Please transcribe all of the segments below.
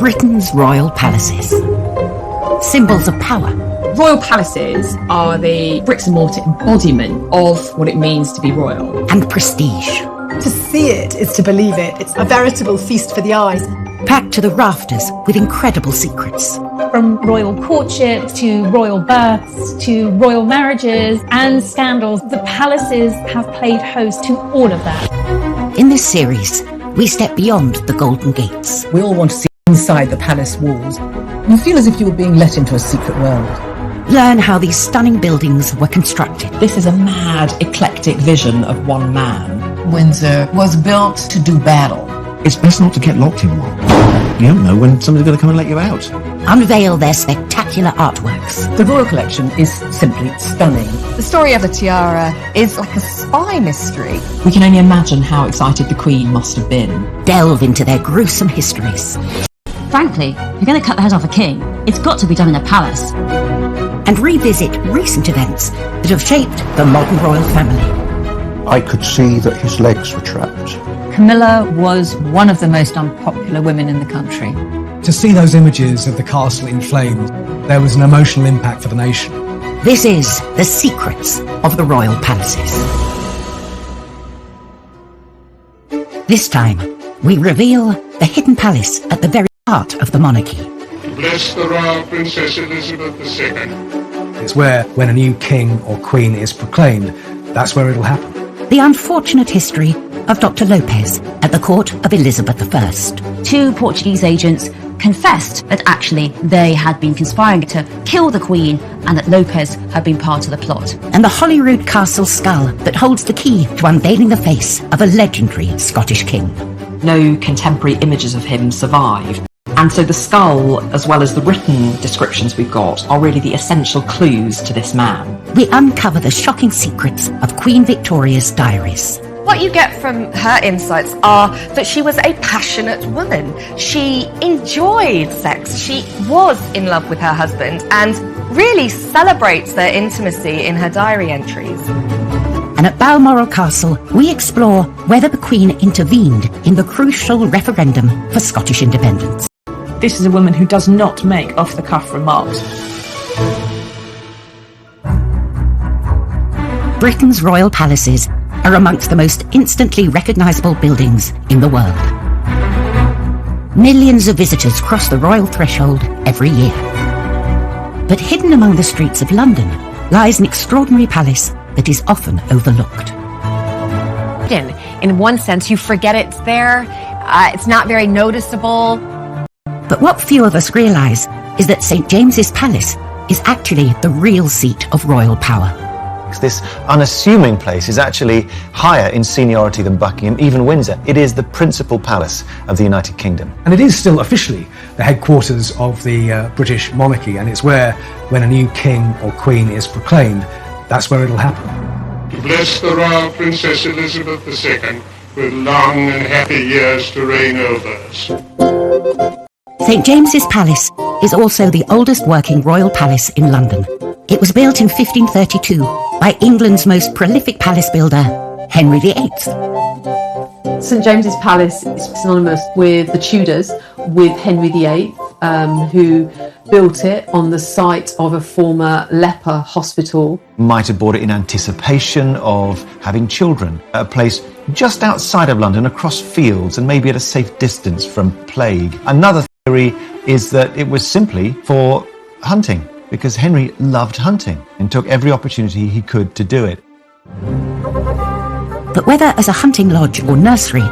Britain's royal palaces. Symbols of power. Royal palaces are the bricks and mortar embodiment of what it means to be royal. And prestige. To see it is to believe it. It's a veritable feast for the eyes. Packed to the rafters with incredible secrets. From royal courtship to royal births to royal marriages and scandals, the palaces have played host to all of that. In this series, we step beyond the Golden Gates. We all want to see inside the palace walls. You feel as if you were being let into a secret world. Learn how these stunning buildings were constructed. This is a mad, eclectic vision of one man. Windsor was built to do battle. It's best not to get locked in one. You don't know when somebody's going to come and let you out. Unveil their spectacular artworks. The Royal Collection is simply stunning. The story of the tiara is like a spy mystery. We can only imagine how excited the Queen must have been. Delve into their gruesome histories. Frankly, if you're going to cut the head off a king, it's got to be done in a palace. And revisit recent events that have shaped the modern royal family. I could see that his legs were trapped. Camilla was one of the most unpopular women in the country. To see those images of the castle in flames, there was an emotional impact for the nation. This is The Secrets of the Royal Palaces. This time, we reveal the hidden palace at the very heart of the monarchy. Bless the Royal Princess Elizabeth II. It's where, when a new king or queen is proclaimed, that's where it'll happen. The unfortunate history of Dr. Lopez at the court of Elizabeth I. Two Portuguese agents confessed that actually they had been conspiring to kill the Queen and that Lopez had been part of the plot. And the Holyrood Castle skull that holds the key to unveiling the face of a legendary Scottish king. No contemporary images of him survive. And so the skull, as well as the written descriptions we've got, are really the essential clues to this man. We uncover the shocking secrets of Queen Victoria's diaries. What you get from her insights are that she was a passionate woman. She enjoyed sex. She was in love with her husband and really celebrates their intimacy in her diary entries. And at Balmoral Castle, we explore whether the Queen intervened in the crucial referendum for Scottish independence. This is a woman who does not make off-the-cuff remarks. Britain's royal palaces are amongst the most instantly recognisable buildings in the world. Millions of visitors cross the royal threshold every year. But hidden among the streets of London lies an extraordinary palace that is often overlooked. In one sense, you forget it's there. It's not very noticeable. But what few of us realise is that St James's Palace is actually the real seat of royal power. This unassuming place is actually higher in seniority than Buckingham, even Windsor. It is the principal palace of the United Kingdom. And it is still officially the headquarters of the British monarchy, and it's where, when a new king or queen is proclaimed, that's where it'll happen. To bless the Royal Princess Elizabeth II with long and happy years to reign over us. St James's Palace is also the oldest working royal palace in London. It was built in 1532 by England's most prolific palace builder, Henry VIII. St James's Palace is synonymous with the Tudors, with Henry VIII, who built it on the site of a former leper hospital. Might have bought it in anticipation of having children, a place just outside of London, across fields and maybe at a safe distance from plague. Another theory is that it was simply for hunting, because Henry loved hunting and took every opportunity he could to do it. But whether as a hunting lodge or nursery,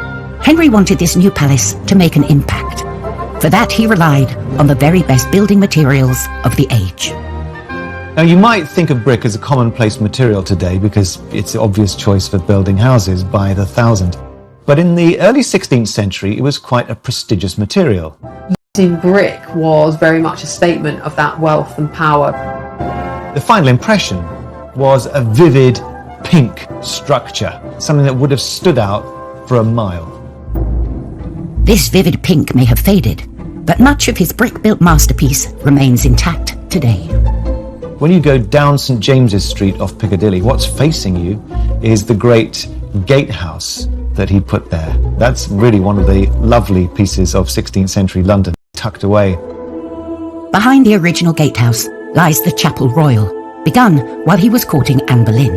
Henry wanted this new palace to make an impact. For that, he relied on the very best building materials of the age. Now, you might think of brick as a commonplace material today because it's the obvious choice for building houses by the thousand. But in the early 16th century, it was quite a prestigious material. Using brick was very much a statement of that wealth and power. The final impression was a vivid pink structure, something that would have stood out for a mile. This vivid pink may have faded, but much of his brick-built masterpiece remains intact today. When you go down St James's Street off Piccadilly, what's facing you is the great gatehouse that he put there. That's really one of the lovely pieces of 16th century London. tucked away. Behind the original gatehouse lies the Chapel Royal, begun while he was courting Anne Boleyn.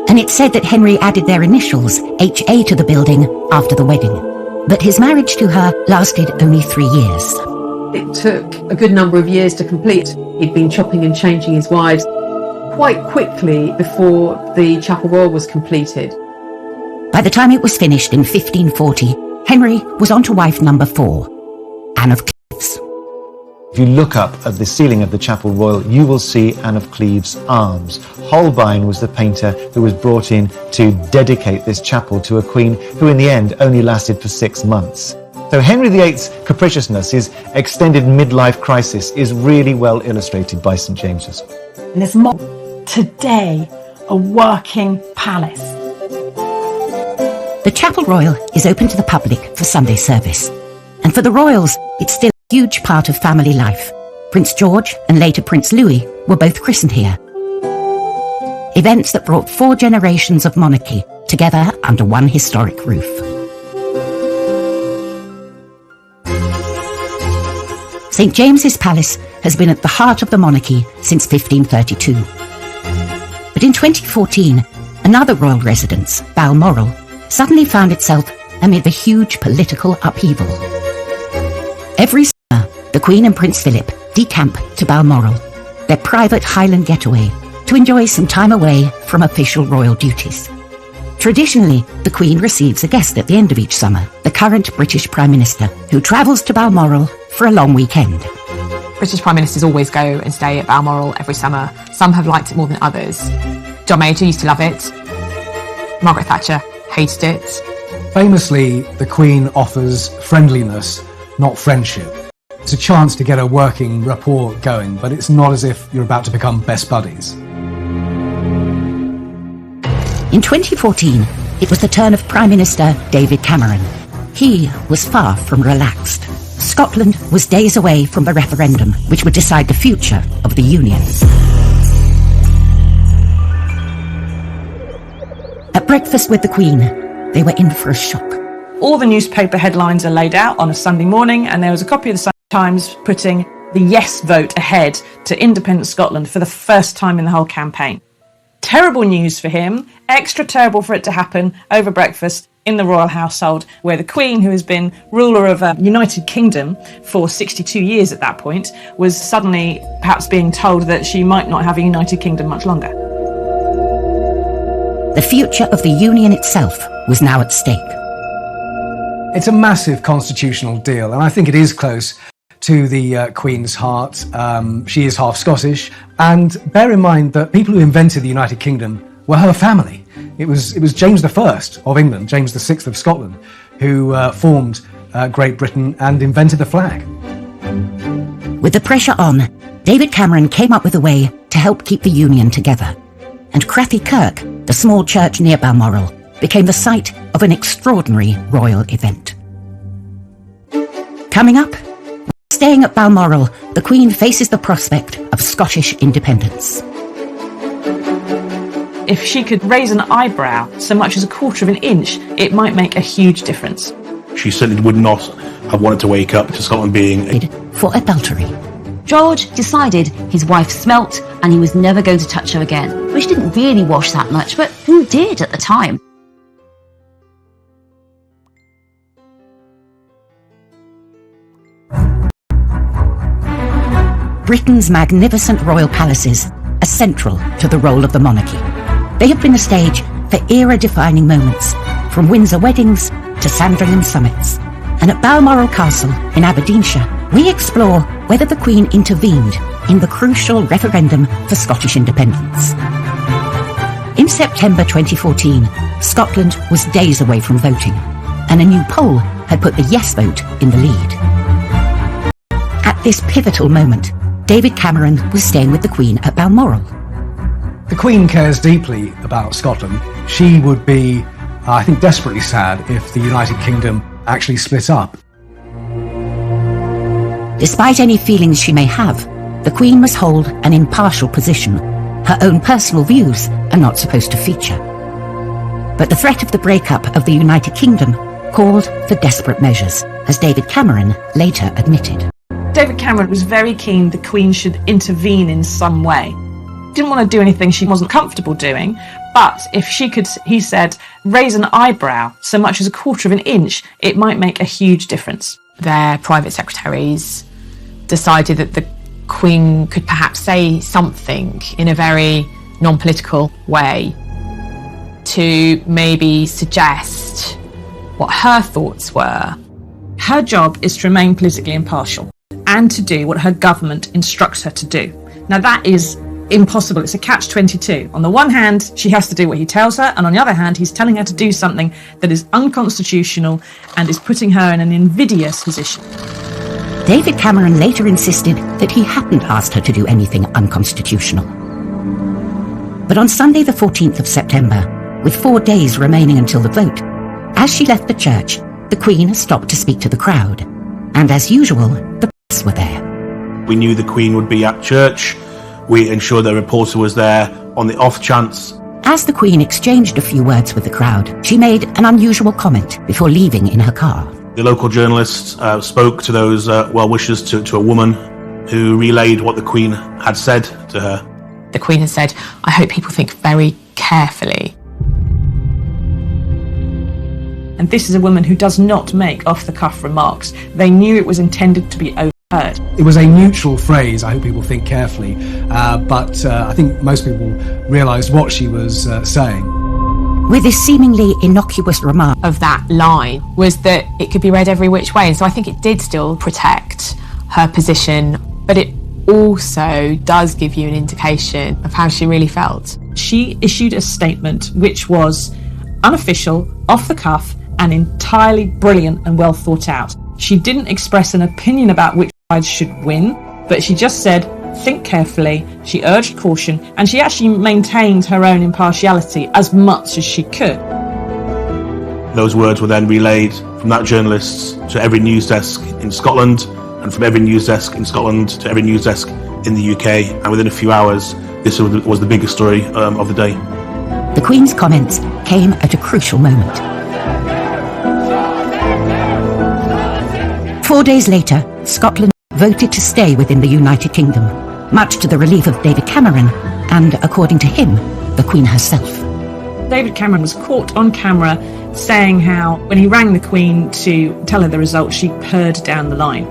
And it's said that Henry added their initials, HA, to the building after the wedding. But his marriage to her lasted only 3 years. It took a good number of years to complete. He'd been chopping and changing his wives quite quickly before the Chapel Royal was completed. By the time it was finished in 1540, Henry was on to wife number 4, Anne of Cleves. If you look up at the ceiling of the Chapel Royal, you will see Anne of Cleves' arms. Holbein was the painter who was brought in to dedicate this chapel to a queen who in the end only lasted for 6 months. So Henry VIII's capriciousness, his extended midlife crisis, is really well illustrated by St James's. And there's more today, a working palace. The Chapel Royal is open to the public for Sunday service. And for the royals, it's still a huge part of family life. Prince George and later Prince Louis were both christened here. Events that brought 4 generations of monarchy together under one historic roof. St James's Palace has been at the heart of the monarchy since 1532. But in 2014, another royal residence, Balmoral, suddenly found itself amid a huge political upheaval. Every summer, the Queen and Prince Philip decamp to Balmoral, their private Highland getaway, to enjoy some time away from official royal duties. Traditionally, the Queen receives a guest at the end of each summer, the current British Prime Minister, who travels to Balmoral for a long weekend. British Prime Ministers always go and stay at Balmoral every summer. Some have liked it more than others. John Major used to love it. Margaret Thatcher hated it. Famously, the Queen offers friendliness, not friendship. It's a chance to get a working rapport going, but it's not as if you're about to become best buddies. In 2014, it was the turn of Prime Minister David Cameron. He was far from relaxed. Scotland was days away from the referendum, which would decide the future of the Union. At breakfast with the Queen, they were in for a shock. All the newspaper headlines are laid out on a Sunday morning, and there was a copy of the Sunday Times putting the yes vote ahead to independent Scotland for the first time in the whole campaign. Terrible news for him, extra terrible for it to happen over breakfast in the royal household, where the Queen, who has been ruler of a United Kingdom for 62 years at that point, was suddenly perhaps being told that she might not have a United Kingdom much longer. The future of the Union itself was now at stake. It's a massive constitutional deal, and I think it is close to the Queen's heart. She is half Scottish, and bear in mind that people who invented the United Kingdom were her family. It was James I of England, James VI of Scotland, who formed Great Britain and invented the flag. With the pressure on, David Cameron came up with a way to help keep the Union together. And Crathy Kirk, the small church near Balmoral, became the site of an extraordinary royal event. Coming up, staying at Balmoral, the Queen faces the prospect of Scottish independence. If she could raise an eyebrow so much as a quarter of an inch, it might make a huge difference. She certainly would not have wanted to wake up to Scotland being for adultery. George decided his wife smelt and he was never going to touch her again, which didn't really wash that much, but who did at the time? Britain's magnificent royal palaces are central to the role of the monarchy. They have been a stage for era-defining moments, from Windsor weddings to Sandringham summits. And at Balmoral Castle in Aberdeenshire, we explore whether the Queen intervened in the crucial referendum for Scottish independence. In September 2014, Scotland was days away from voting, and a new poll had put the yes vote in the lead. At this pivotal moment, David Cameron was staying with the Queen at Balmoral. The Queen cares deeply about Scotland. She would be, I think, desperately sad if the United Kingdom actually split up. Despite any feelings she may have, the Queen must hold an impartial position. Her own personal views are not supposed to feature. But the threat of the breakup of the United Kingdom called for desperate measures, as David Cameron later admitted. David Cameron was very keen the Queen should intervene in some way. Didn't want to do anything she wasn't comfortable doing, but if she could, he said, raise an eyebrow so much as a quarter of an inch, it might make a huge difference. Their private secretaries decided that the Queen could perhaps say something in a very non-political way to maybe suggest what her thoughts were. Her job is to remain politically impartial and to do what her government instructs her to do. Now that is impossible. It's a catch-22. On the one hand, she has to do what he tells her, and on the other hand, he's telling her to do something that is unconstitutional and is putting her in an invidious position. David Cameron later insisted that he hadn't asked her to do anything unconstitutional. But on Sunday the 14th of September, with 4 days remaining until the vote, as she left the church, the Queen stopped to speak to the crowd. And as usual, the press were there. We knew the Queen would be at church. We ensured that a reporter was there on the off chance. As the Queen exchanged a few words with the crowd, she made an unusual comment before leaving in her car. The local journalists spoke to those well-wishers to a woman who relayed what the Queen had said to her. The Queen had said, "I hope people think very carefully." And this is a woman who does not make off-the-cuff remarks. They knew it was intended to be overheard. It was a neutral phrase, I hope people think carefully, but I think most people realised what she was saying. With this seemingly innocuous remark of that line was that it could be read every which way. And so I think it did still protect her position, but it also does give you an indication of how she really felt. She issued a statement which was unofficial, off the cuff, and entirely brilliant and well thought out. She didn't express an opinion about which side should win, but she just said, think carefully. She urged caution, and she actually maintained her own impartiality as much as she could. Those words were then relayed from that journalist to every news desk in Scotland, and from every news desk in Scotland to every news desk in the UK, and within a few hours, this was the biggest story of the day. The Queen's comments came at a crucial moment. 4 days later, Scotland voted to stay within the United Kingdom, much to the relief of David Cameron and, according to him, the Queen herself. David Cameron was caught on camera saying how, when he rang the Queen to tell her the result, she purred down the line.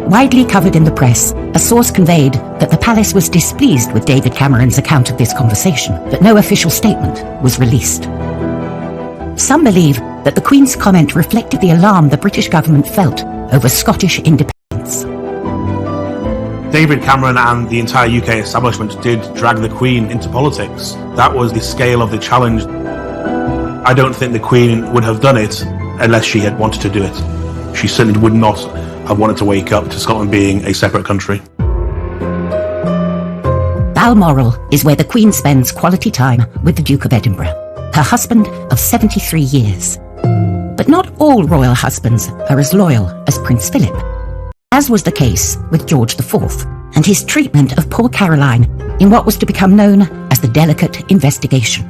Widely covered in the press, a source conveyed that the palace was displeased with David Cameron's account of this conversation, but no official statement was released. Some believe that the Queen's comment reflected the alarm the British government felt over Scottish independence. David Cameron and the entire UK establishment did drag the Queen into politics. That was the scale of the challenge. I don't think the Queen would have done it unless she had wanted to do it. She certainly would not have wanted to wake up to Scotland being a separate country. Balmoral is where the Queen spends quality time with the Duke of Edinburgh, her husband of 73 years. But not all royal husbands are as loyal as Prince Philip, as was the case with George IV and his treatment of poor Caroline in what was to become known as the Delicate Investigation.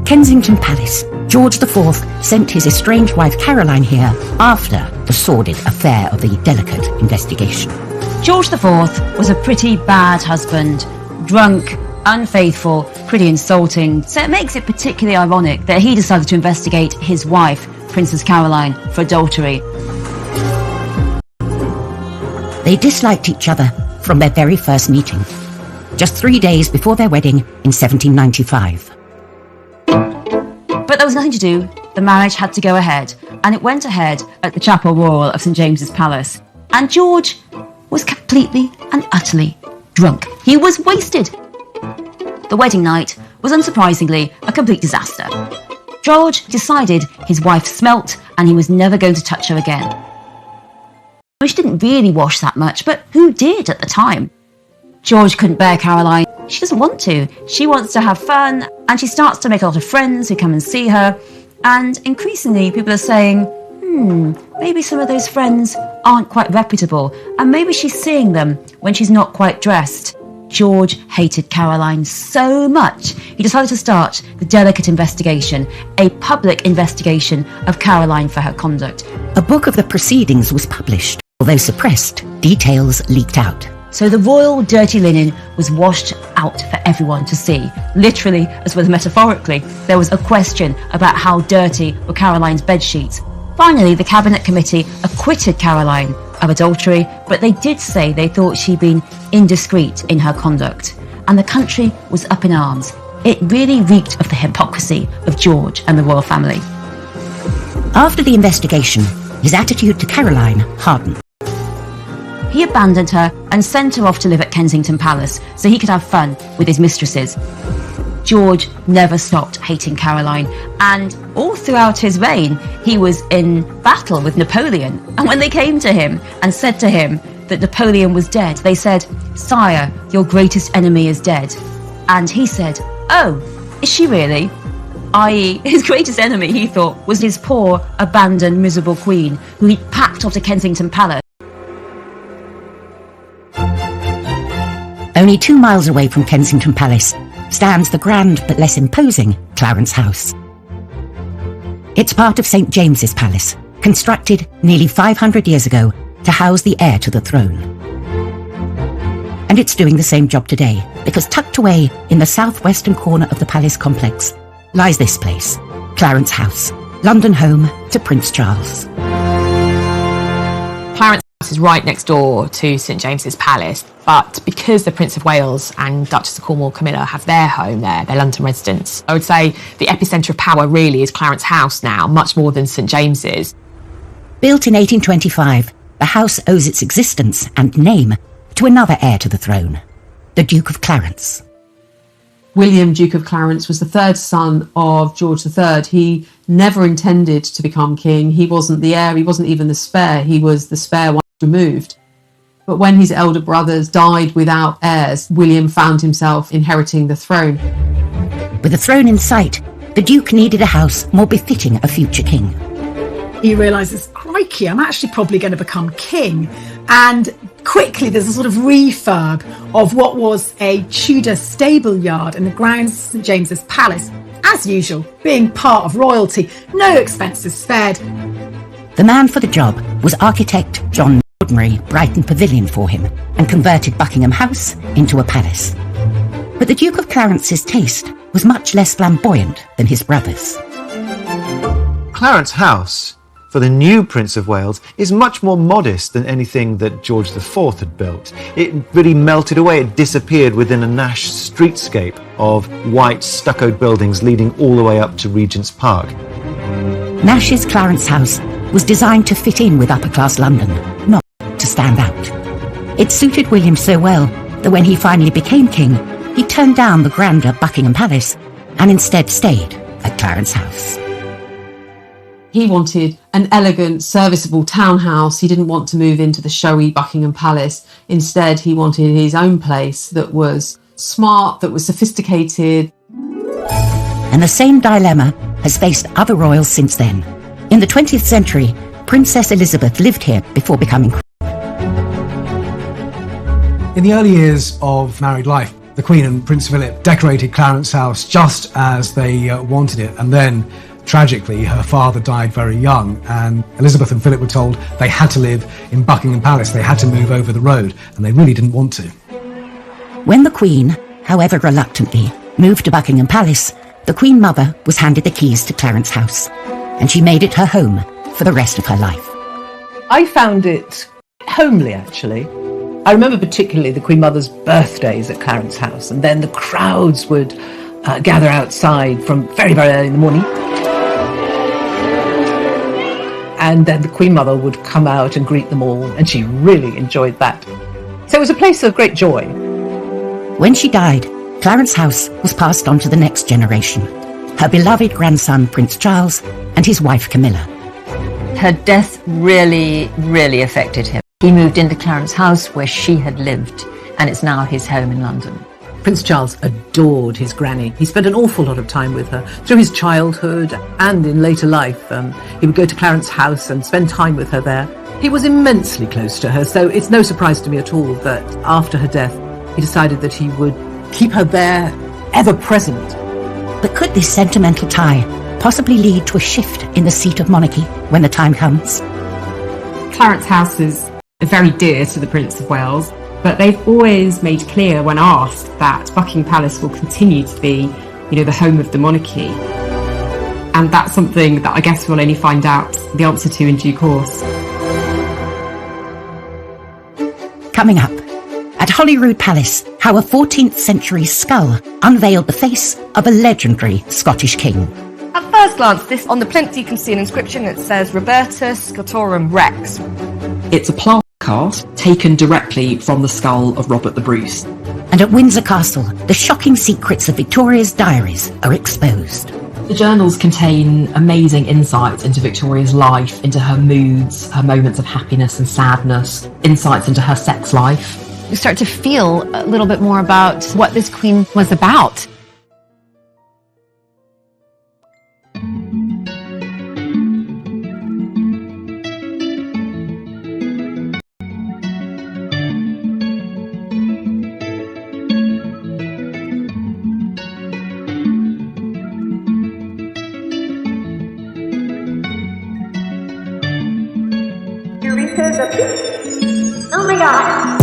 Kensington Palace. George IV sent his estranged wife Caroline here after the sordid affair of the Delicate Investigation. George IV was a pretty bad husband, drunk, unfaithful, pretty insulting, so it makes it particularly ironic that he decided to investigate his wife, Princess Caroline, for adultery. They disliked each other from their very first meeting, just 3 days before their wedding in 1795. But there was nothing to do. The marriage had to go ahead, and it went ahead at the Chapel Royal of St James's Palace. And George was completely and utterly drunk. He was wasted. The wedding night was unsurprisingly a complete disaster. George decided his wife smelt and he was never going to touch her again. She didn't really wash that much, but who did at the time? George couldn't bear Caroline. She doesn't want to. She wants to have fun, and she starts to make a lot of friends who come and see her. And increasingly, people are saying, maybe some of those friends aren't quite reputable, and maybe she's seeing them when she's not quite dressed. George hated Caroline so much, he decided to start the Delicate Investigation, a public investigation of Caroline for her conduct. A book of the proceedings was published, Although suppressed, details leaked out. So the royal dirty linen was washed out for everyone to see. Literally, as well as metaphorically, there was a question about how dirty were Caroline's bedsheets. Finally, the Cabinet Committee acquitted Caroline of adultery, but they did say they thought she'd been indiscreet in her conduct. And the country was up in arms. It really reeked of the hypocrisy of George and the royal family. After the investigation, his attitude to Caroline hardened. He abandoned her and sent her off to live at Kensington Palace so he could have fun with his mistresses. George never stopped hating Caroline, and all throughout his reign, he was in battle with Napoleon. And when they came to him and said to him that Napoleon was dead, they said, "Sire, your greatest enemy is dead." And he said, "Oh, is she really?" i.e. his greatest enemy, he thought, was his poor, abandoned, miserable queen, who he'd packed off to Kensington Palace. Only 2 miles away from Kensington Palace stands the grand but less imposing Clarence House. It's part of St. James's Palace, constructed nearly 500 years ago to house the heir to the throne. And it's doing the same job today, because tucked away in the southwestern corner of the palace complex lies this place, Clarence House, London home to Prince Charles. Clarence House is right next door to St James's Palace, but because the Prince of Wales and Duchess of Cornwall Camilla have their home there, their London residence, I would say the epicentre of power really is Clarence House now, much more than St James's. Built in 1825, the house owes its existence and name to another heir to the throne, the Duke of Clarence. William, Duke of Clarence, was the third son of George III. He never intended to become king. He wasn't the heir, he wasn't even the spare, he was the spare one removed. But when his elder brothers died without heirs, William found himself inheriting the throne. With the throne in sight, the Duke needed a house more befitting a future king. He realises, crikey, I'm actually probably going to become king. And quickly there's a sort of refurb of what was a Tudor stable yard in the grounds of St James's Palace. As usual, being part of royalty, no expenses spared. The man for the job was architect John Ordinary Brighton Pavilion for him and converted Buckingham House into a palace. But the Duke of Clarence's taste was much less flamboyant than his brother's. Clarence House, for the new Prince of Wales, is much more modest than anything that George IV had built. It really melted away, it disappeared within a Nash streetscape of white stuccoed buildings leading all the way up to Regent's Park. Nash's Clarence House was designed to fit in with upper-class London, not to stand out. It suited William so well that when he finally became king, he turned down the grander Buckingham Palace and instead stayed at Clarence House. He wanted an elegant, serviceable townhouse. He didn't want to move into the showy Buckingham Palace. Instead, he wanted his own place that was smart, that was sophisticated. And the same dilemma has faced other royals since then. In the 20th century, Princess Elizabeth lived here before becoming queen. In the early years of married life, the Queen and Prince Philip decorated Clarence House just as they wanted it, and then tragically, her father died very young, and Elizabeth and Philip were told they had to live in Buckingham Palace. They had to move over the road, and they really didn't want to. When the Queen, however reluctantly, moved to Buckingham Palace, the Queen Mother was handed the keys to Clarence House, and she made it her home for the rest of her life. I found it homely, actually. I remember particularly the Queen Mother's birthdays at Clarence House, and then the crowds would gather outside from very, very early in the morning. And then the Queen Mother would come out and greet them all, and she really enjoyed that. So it was a place of great joy. When she died, Clarence House was passed on to the next generation, her beloved grandson Prince Charles and his wife Camilla. Her death really, really affected him. He moved into Clarence House where she had lived, and it's now his home in London. Prince Charles adored his granny. He spent an awful lot of time with her through his childhood and in later life. He would go to Clarence House and spend time with her there. He was immensely close to her, so it's no surprise to me at all that after her death, he decided that he would keep her there, ever present. But could this sentimental tie possibly lead to a shift in the seat of monarchy when the time comes? Clarence House is very dear to the Prince of Wales, but they've always made clear when asked that Buckingham Palace will continue to be, the home of the monarchy. And that's something that I guess we'll only find out the answer to in due course. Coming up, at Holyrood Palace, how a 14th century skull unveiled the face of a legendary Scottish king. At first glance, this on the plinth you can see an inscription that says Robertus Scotorum Rex. It's a plaster cast taken directly from the skull of Robert the Bruce. And at Windsor Castle, the shocking secrets of Victoria's diaries are exposed. The journals contain amazing insights into Victoria's life, into her moods, her moments of happiness and sadness, insights into her sex life. You start to feel a little bit more about what this queen was about. Oh my god.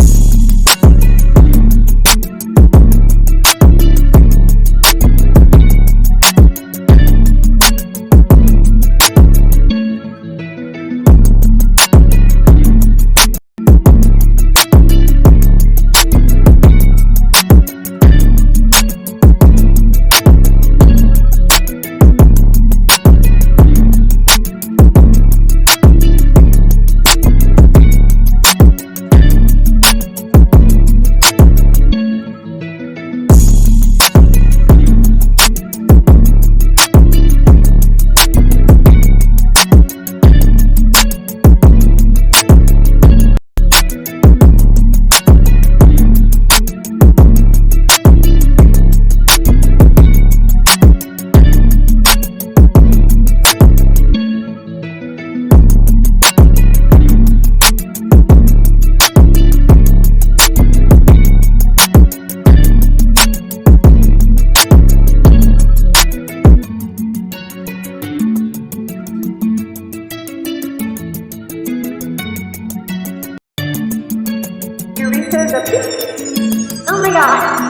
Oh my god.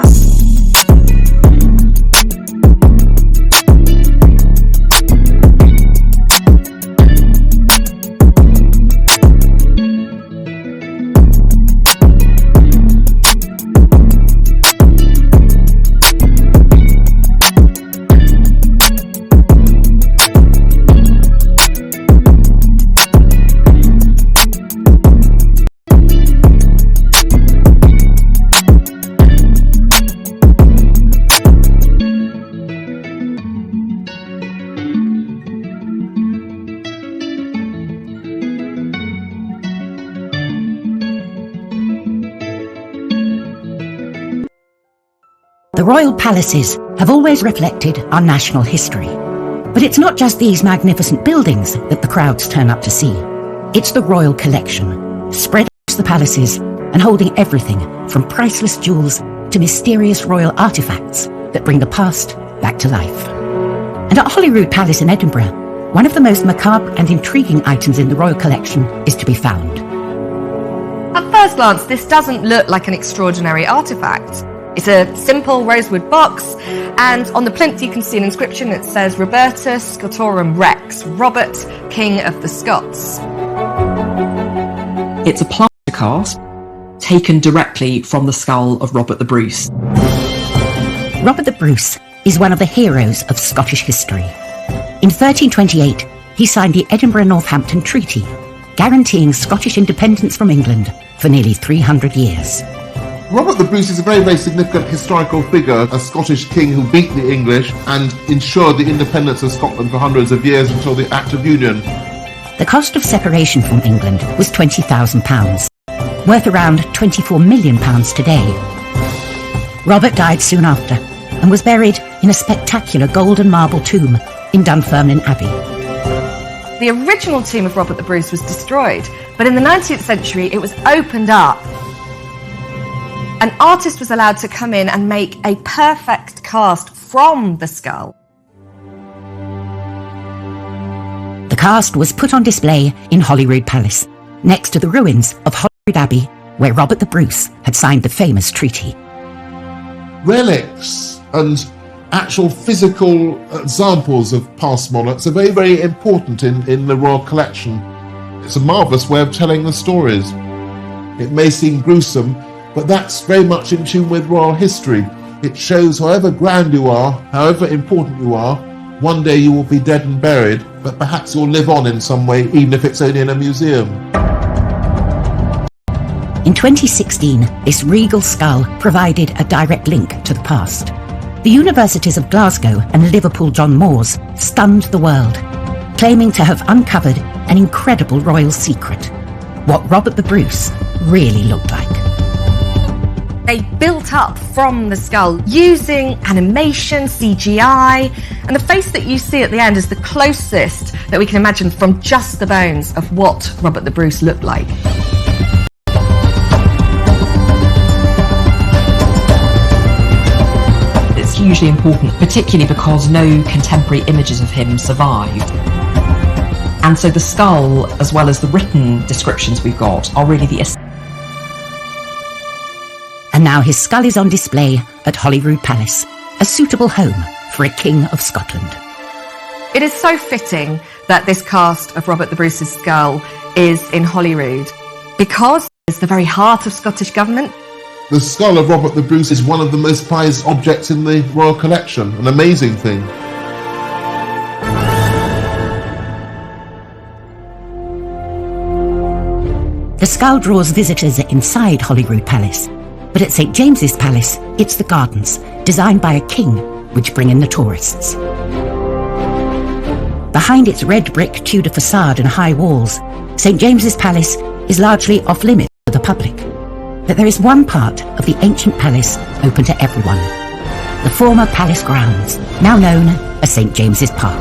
The royal palaces have always reflected our national history. But it's not just these magnificent buildings that the crowds turn up to see. It's the royal collection, spread across the palaces and holding everything from priceless jewels to mysterious royal artifacts that bring the past back to life. And at Holyrood Palace in Edinburgh, one of the most macabre and intriguing items in the royal collection is to be found. At first glance, this doesn't look like an extraordinary artifact. It's a simple rosewood box, and on the plinth you can see an inscription that says Robertus Scotorum Rex, Robert, King of the Scots. It's a plaster cast taken directly from the skull of Robert the Bruce. Robert the Bruce is one of the heroes of Scottish history. In 1328, he signed the Edinburgh-Northampton Treaty, guaranteeing Scottish independence from England for nearly 300 years. Robert the Bruce is a very, very significant historical figure, a Scottish king who beat the English and ensured the independence of Scotland for hundreds of years until the Act of Union. The cost of separation from England was £20,000, worth around £24 million today. Robert died soon after and was buried in a spectacular golden marble tomb in Dunfermline Abbey. The original tomb of Robert the Bruce was destroyed, but in the 19th century it was opened up. An artist was allowed to come in and make a perfect cast from the skull. The cast was put on display in Holyrood Palace, next to the ruins of Abbey, where Robert the Bruce had signed the famous treaty. Relics and actual physical examples of past monarchs are very, very important in the royal collection. It's a marvellous way of telling the stories. It may seem gruesome, but that's very much in tune with royal history. It shows however grand you are, however important you are, one day you will be dead and buried, but perhaps you'll live on in some way, even if it's only in a museum. In 2016, this regal skull provided a direct link to the past. The universities of Glasgow and Liverpool John Moores stunned the world, claiming to have uncovered an incredible royal secret, what Robert the Bruce really looked like. They built up from the skull using animation, CGI, and the face that you see at the end is the closest that we can imagine from just the bones of what Robert the Bruce looked like. It's hugely important, particularly because no contemporary images of him survived. And so the skull, as well as the written descriptions we've got, are really the And now his skull is on display at Holyrood Palace, a suitable home for a King of Scotland. It is so fitting that this cast of Robert the Bruce's skull is in Holyrood, because it's the very heart of Scottish government. The skull of Robert the Bruce is one of the most prized objects in the royal collection, an amazing thing. The skull draws visitors inside Holyrood Palace, but at St James's Palace, it's the gardens, designed by a king, which bring in the tourists. Behind its red brick Tudor facade and high walls, St James's Palace is largely off-limits to the public. But there is one part of the ancient palace open to everyone. The former palace grounds, now known as St James's Park.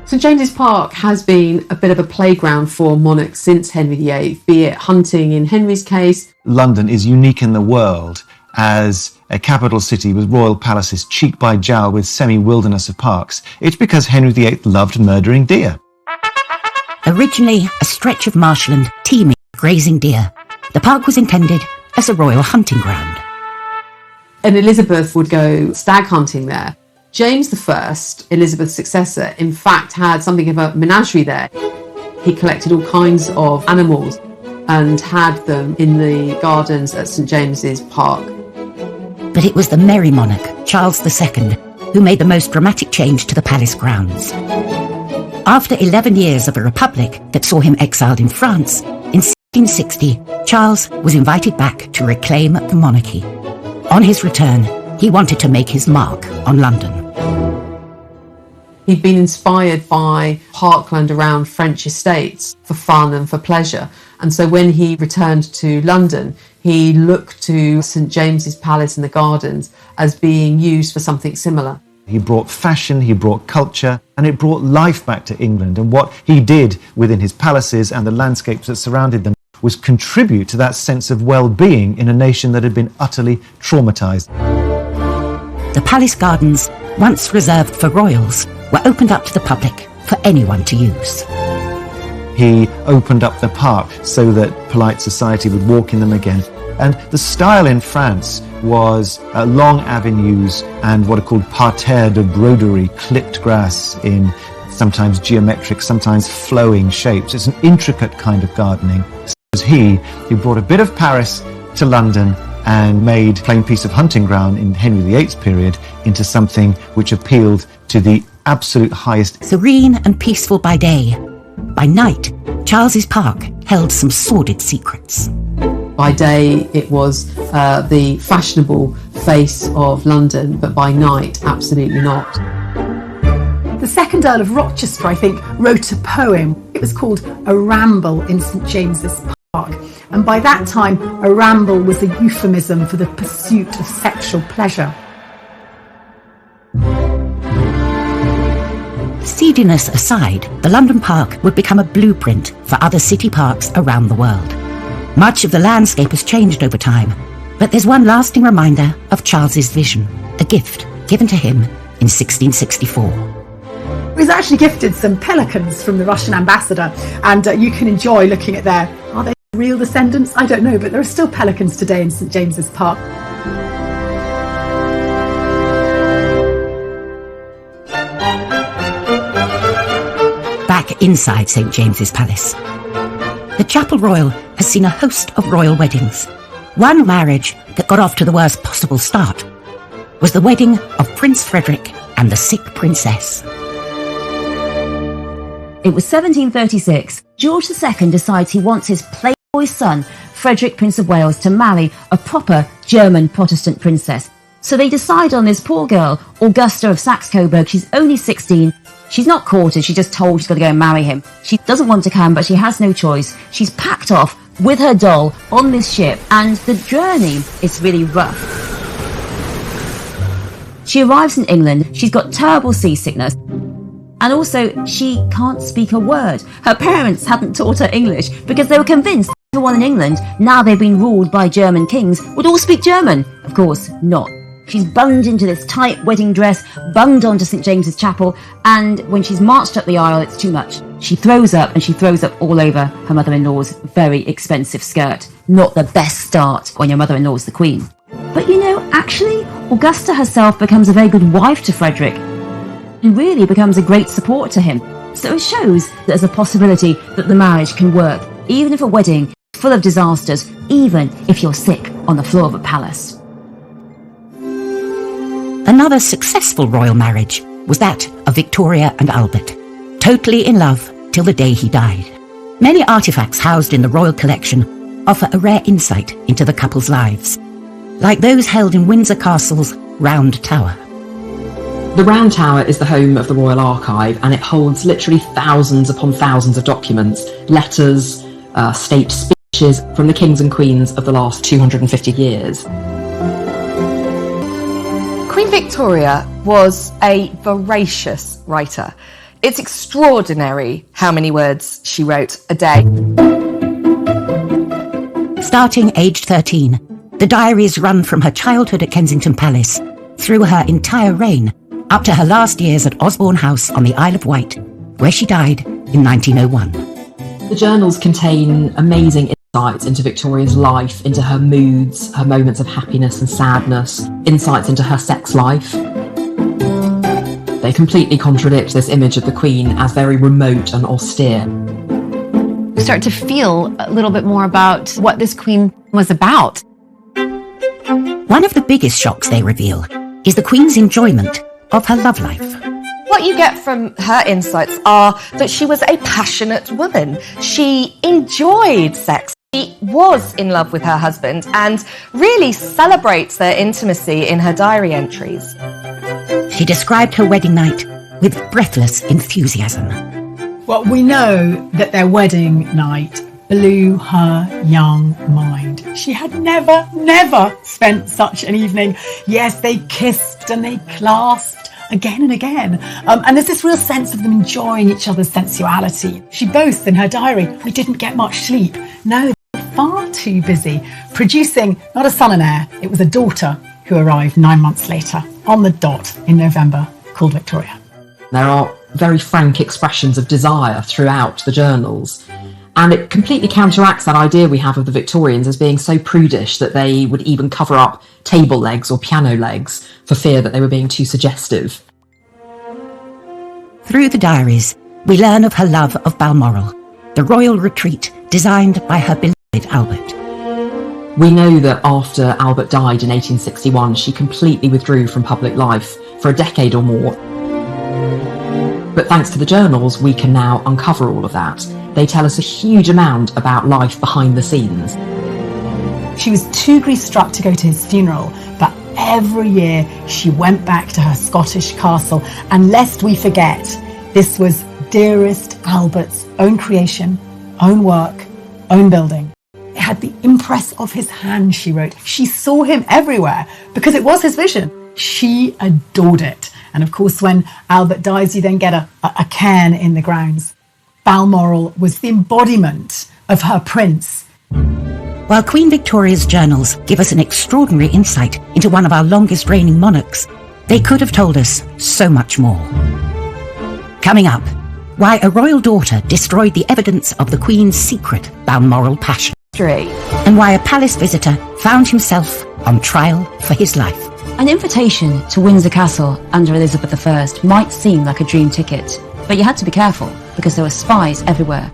St James's Park has been a bit of a playground for monarchs since Henry VIII, be it hunting in Henry's case. London is unique in the world as a capital city with royal palaces cheek by jowl with semi-wilderness of parks. It's because Henry VIII loved murdering deer. Originally a stretch of marshland teeming with grazing deer, the park was intended as a royal hunting ground. And Elizabeth would go stag hunting there. James I, Elizabeth's successor, in fact had something of a menagerie there. He collected all kinds of animals and had them in the gardens at St James's Park. But it was the merry monarch, Charles II, who made the most dramatic change to the palace grounds. After 11 years of a republic that saw him exiled in France, in 1660, Charles was invited back to reclaim the monarchy. On his return, he wanted to make his mark on London. He'd been inspired by parkland around French estates for fun and for pleasure. And so when he returned to London, he looked to St James's Palace and the gardens as being used for something similar. He brought fashion, he brought culture, and it brought life back to England. And what he did within his palaces and the landscapes that surrounded them was contribute to that sense of well-being in a nation that had been utterly traumatised. The palace gardens, once reserved for royals, were opened up to the public for anyone to use. He opened up the park so that polite society would walk in them again. And the style in France was long avenues and what are called parterres de broderie, clipped grass in sometimes geometric, sometimes flowing shapes. It's an intricate kind of gardening. So it was he brought a bit of Paris to London and made a plain piece of hunting ground in Henry VIII's period into something which appealed to the absolute highest. Serene and peaceful by day, by night, Charles's Park held some sordid secrets. By day, it was the fashionable face of London, but by night, absolutely not. The second Earl of Rochester, I think, wrote a poem. It was called A Ramble in St James's Park. And by that time, a ramble was a euphemism for the pursuit of sexual pleasure. Seediness aside, the London Park would become a blueprint for other city parks around the world. Much of the landscape has changed over time, but there's one lasting reminder of Charles's vision, a gift given to him in 1664. He was actually gifted some pelicans from the Russian ambassador, and you can enjoy looking at are they Real descendants? I don't know, but there are still pelicans today in St James's Park. Back inside St James's Palace, the Chapel Royal has seen a host of royal weddings. One marriage that got off to the worst possible start was the wedding of Prince Frederick and the sick princess. It was 1736. George II decides he wants his playboy son, Frederick, Prince of Wales, to marry a proper German Protestant princess. So they decide on this poor girl, Augusta of Saxe-Coburg. She's only 16. She's not courted, she's just told she's got to go and marry him. She doesn't want to come, but she has no choice. She's packed off with her doll on this ship, and the journey is really rough. She arrives in England, she's got terrible seasickness, and also she can't speak a word. Her parents hadn't taught her English because they were convinced everyone in England, now they've been ruled by German kings, would all speak German. Of course not. She's bunged into this tight wedding dress, bunged onto St James's Chapel, and when she's marched up the aisle, it's too much. She throws up, and she throws up all over her mother-in-law's very expensive skirt. Not the best start when your mother-in-law's the Queen. But you know, actually, Augusta herself becomes a very good wife to Frederick, and really becomes a great support to him. So it shows that there's a possibility that the marriage can work, even if a wedding is full of disasters, even if you're sick on the floor of a palace. Another successful royal marriage was that of Victoria and Albert, totally in love till the day he died. Many artefacts housed in the royal collection offer a rare insight into the couple's lives, like those held in Windsor Castle's Round Tower. The Round Tower is the home of the Royal Archive, and it holds literally thousands upon thousands of documents, letters, state speeches from the kings and queens of the last 250 years. Queen Victoria was a voracious writer. It's extraordinary how many words she wrote a day. Starting aged 13, the diaries run from her childhood at Kensington Palace through her entire reign up to her last years at Osborne House on the Isle of Wight, where she died in 1901. The journals contain amazing insights into Victoria's life, into her moods, her moments of happiness and sadness, insights into her sex life. They completely contradict this image of the Queen as very remote and austere. We start to feel a little bit more about what this Queen was about. One of the biggest shocks they reveal is the Queen's enjoyment of her love life. What you get from her insights are that she was a passionate woman. She enjoyed sex. She was in love with her husband and really celebrates their intimacy in her diary entries. She described her wedding night with breathless enthusiasm. Well, we know that their wedding night blew her young mind. She had never spent such an evening. Yes, they kissed and they clasped again and again. And there's this real sense of them enjoying each other's sensuality. She boasts in her diary, "We didn't get much sleep." No, they were far too busy producing not a son and heir, it was a daughter who arrived 9 months later on the dot in November, called Victoria. There are very frank expressions of desire throughout the journals. And it completely counteracts that idea we have of the Victorians as being so prudish that they would even cover up table legs or piano legs for fear that they were being too suggestive. Through the diaries, we learn of her love of Balmoral, the royal retreat designed by her beloved Albert. We know that after Albert died in 1861, she completely withdrew from public life for a decade or more. But thanks to the journals, we can now uncover all of that. They tell us a huge amount about life behind the scenes. She was too grief-struck to go to his funeral, but every year she went back to her Scottish castle. And lest we forget, this was dearest Albert's own creation, own work, own building. It had the impress of his hand, she wrote. She saw him everywhere because it was his vision. She adored it. And of course, when Albert dies, you then get a cairn in the grounds. Balmoral was the embodiment of her prince. While Queen Victoria's journals give us an extraordinary insight into one of our longest reigning monarchs, they could have told us so much more. Coming up, why a royal daughter destroyed the evidence of the Queen's secret Balmoral passion. history. And why a palace visitor found himself on trial for his life. An invitation to Windsor Castle under Elizabeth I might seem like a dream ticket, but you had to be careful because there were spies everywhere.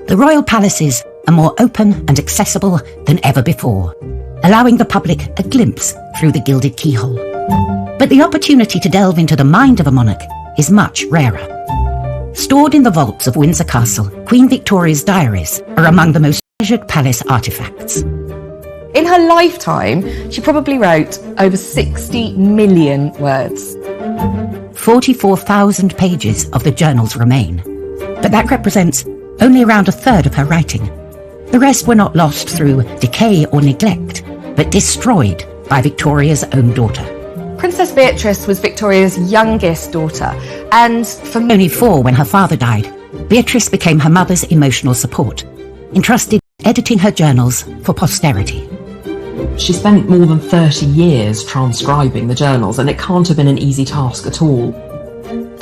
The royal palaces are more open and accessible than ever before, allowing the public a glimpse through the gilded keyhole. But the opportunity to delve into the mind of a monarch is much rarer. Stored in the vaults of Windsor Castle, Queen Victoria's diaries are among the most treasured palace artefacts. In her lifetime, she probably wrote over 60 million words. 44,000 pages of the journals remain, but that represents only around a third of her writing. The rest were not lost through decay or neglect, but destroyed by Victoria's own daughter. Princess Beatrice was Victoria's youngest daughter, and for only 4 when her father died, Beatrice became her mother's emotional support, entrusted editing her journals for posterity. She spent more than 30 years transcribing the journals, and it can't have been an easy task at all.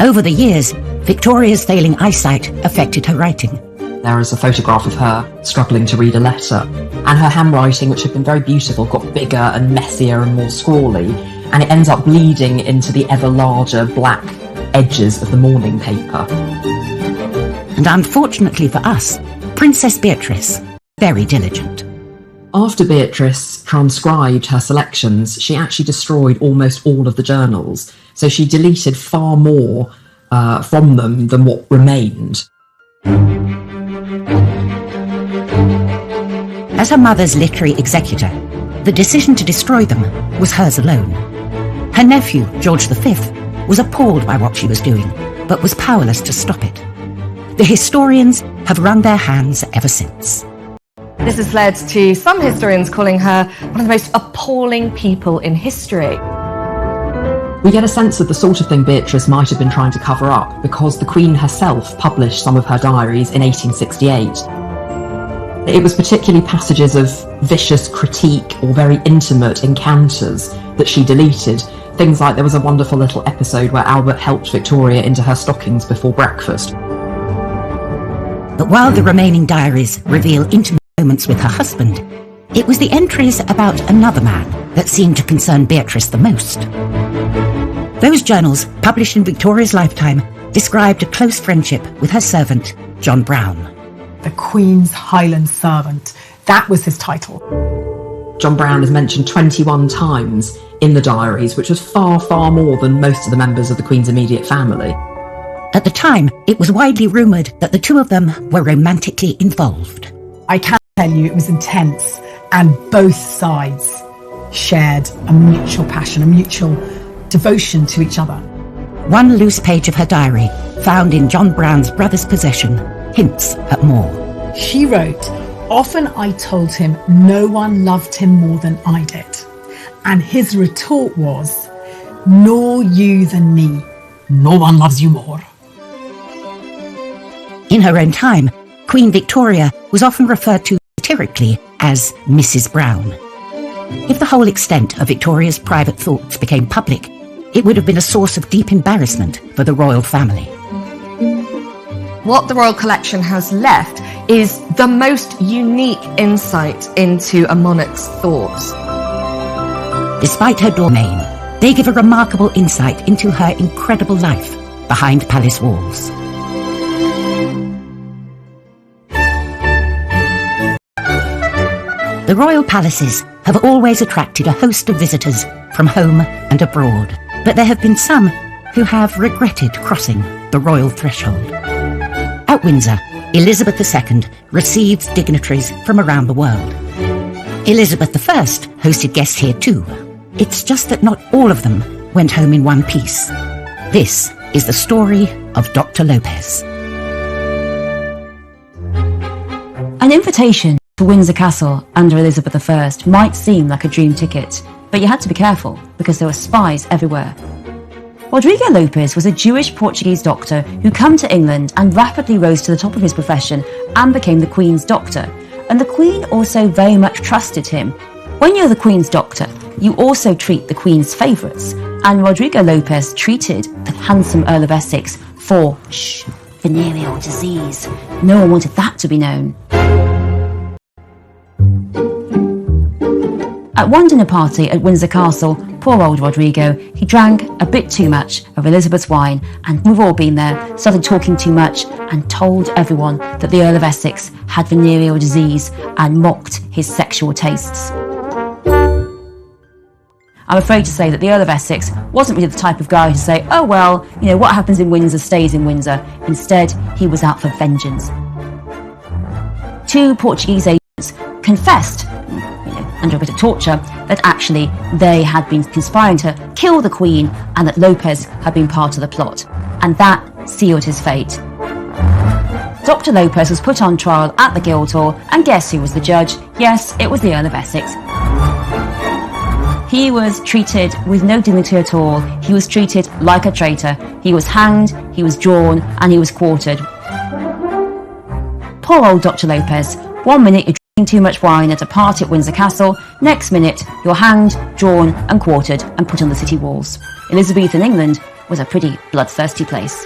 Over the years, Victoria's failing eyesight affected her writing. There is a photograph of her struggling to read a letter, and her handwriting, which had been very beautiful, got bigger and messier and more scrawly, and it ends up bleeding into the ever larger black edges of the morning paper. And unfortunately for us, Princess Beatrice, very diligent. After Beatrice transcribed her selections, she actually destroyed almost all of the journals, so she deleted far more from them than what remained. As her mother's literary executor, the decision to destroy them was hers alone. Her nephew, George V, was appalled by what she was doing, but was powerless to stop it. The historians have wrung their hands ever since. this has led to some historians calling her one of the most appalling people in history. We get a sense of the sort of thing Beatrice might have been trying to cover up because the Queen herself published some of her diaries in 1868. It was particularly passages of vicious critique or very intimate encounters that she deleted. Things like there was a wonderful little episode where Albert helped Victoria into her stockings before breakfast. But while the remaining diaries reveal intimate moments with her husband, it was the entries about another man that seemed to concern Beatrice the most. Those journals, published in Victoria's lifetime, described a close friendship with her servant, John Brown. The Queen's Highland Servant. That was his title. John Brown is mentioned 21 times in the diaries, which was far, far more than most of the members of the Queen's immediate family. At the time, it was widely rumoured that the two of them were romantically involved. I can't tell you, it was intense, and both sides shared a mutual passion, a mutual devotion to each other. One loose page of her diary, found in John Brown's brother's possession, hints at more. She wrote, "Often I told him no one loved him more than I did. And his retort was, nor you than me. No one loves you more." In her own time, Queen Victoria was often referred to satirically as Mrs. Brown. If the whole extent of Victoria's private thoughts became public, it would have been a source of deep embarrassment for the royal family. What the Royal Collection has left is the most unique insight into a monarch's thoughts. Despite her domain, they give a remarkable insight into her incredible life behind palace walls. The royal palaces have always attracted a host of visitors from home and abroad, but there have been some who have regretted crossing the royal threshold. At Windsor, Elizabeth II received dignitaries from around the world. Elizabeth I hosted guests here too. It's just that not all of them went home in one piece. This is the story of Dr. Lopez. An invitation to Windsor Castle under Elizabeth I might seem like a dream ticket, but you had to be careful because there were spies everywhere. Rodrigo Lopez was a Jewish Portuguese doctor who came to England and rapidly rose to the top of his profession and became the Queen's doctor. And the Queen also very much trusted him. When you're the Queen's doctor, you also treat the Queen's favourites, and Rodrigo Lopez treated the handsome Earl of Essex for venereal disease. No one wanted that to be known. At one dinner party at Windsor Castle, poor old Rodrigo, he drank a bit too much of Elizabeth's wine, and we've all been there, started talking too much and told everyone that the Earl of Essex had venereal disease and mocked his sexual tastes. I'm afraid to say that the Earl of Essex wasn't really the type of guy to say, oh well, you know, what happens in Windsor stays in Windsor. Instead, he was out for vengeance. 2 Portuguese agents confessed, under a bit of torture, that actually they had been conspiring to kill the Queen and that Lopez had been part of the plot. And that sealed his fate. Dr. Lopez was put on trial at the Guildhall, and guess who was the judge? Yes, it was the Earl of Essex. He was treated with no dignity at all. He was treated like a traitor. He was hanged, he was drawn, and he was quartered. Poor old Dr. Lopez. 1 minute you're drinking too much wine at a party at Windsor Castle, next minute you're hanged, drawn, and quartered and put on the city walls. Elizabethan England was a pretty bloodthirsty place.